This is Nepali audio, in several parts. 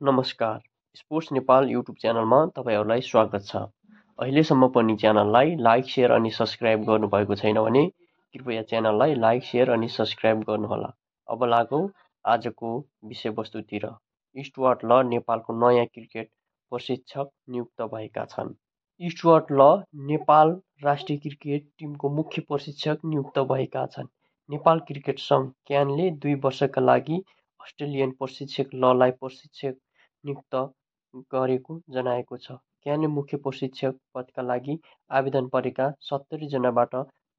नमस्कार, स्पोर्ट्स नेपाल युट्युब च्यानलमा तपाईँहरूलाई स्वागत छ। अहिलेसम्म पनि च्यानललाई लाइक, सेयर अनि सब्सक्राइब गर्नुभएको छैन भने कृपया च्यानललाई लाइक, सेयर अनि सब्सक्राइब गर्नुहोला। अब लागौँ आजको विषयवस्तुतिर। स्टुअर्ट ल नेपालको नयाँ क्रिकेट प्रशिक्षक नियुक्त भएका छन्। स्टुअर्ट ल नेपाल राष्ट्रिय क्रिकेट टिमको मुख्य प्रशिक्षक नियुक्त भएका छन्। नेपाल क्रिकेट सङ्घ क्यानले 2 वर्षका लागि अस्ट्रेलियन प्रशिक्षक ललाई प्रशिक्षक नियुक्त गरेको जनाएको छ। क्यानले मुख्य प्रशिक्षक पदका लागि आवेदन परेका 70 जनाबाट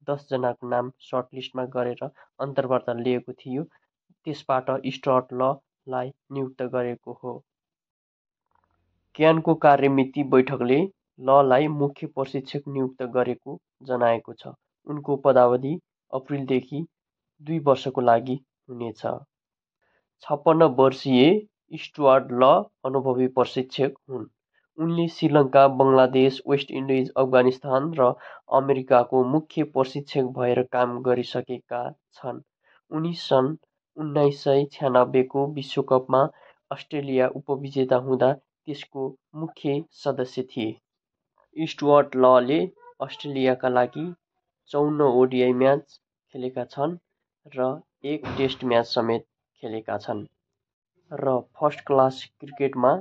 10 जनाको नाम सर्टलिस्टमा गरेर अन्तर्वार्ता लिएको थियो। त्यसबाट स्टुअर्ट ललाई नियुक्त गरेको हो। क्यानको कार्यमिति बैठकले ललाई मुख्य प्रशिक्षक नियुक्त गरेको जनाएको छ। उनको पदावधि अप्रिलदेखि 2 वर्षको लागि हुनेछ। 56 वर्षीय स्टुअर्ट ल अनुभवी प्रशिक्षक हुन्। उनले श्रीलङ्का, बङ्गलादेश, वेस्ट इन्डिज, अफगानिस्तान र अमेरिकाको मुख्य प्रशिक्षक भएर काम गरिसकेका छन्। उनी सन् 1996 को विश्वकपमा अस्ट्रेलिया उपविजेता हुँदा त्यसको मुख्य सदस्य थिए। स्टुअर्ट लले अस्ट्रेलियाका लागि 54 ओडिआई म्याच खेलेका छन् र 1 टेस्ट म्याच समेत खेलेका छन्। र फर्स्ट क्लास क्रिकेटमा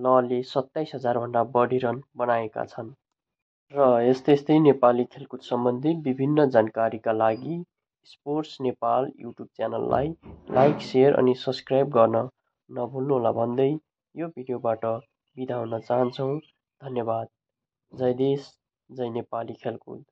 लले 27,000 भन्दा बढी रन बनाएका छन्। र यस्तै नेपाली खेलकुद सम्बन्धी विभिन्न जानकारीका लागि स्पोर्ट्स नेपाल युट्युब च्यानललाई लाइक, सेयर अनि सब्सक्राइब गर्न नभुल्नुहोला भन्दै यो भिडियोबाट बिदा हुन चाहन्छौँ। धन्यवाद। जय देश, जय नेपाली खेलकुद।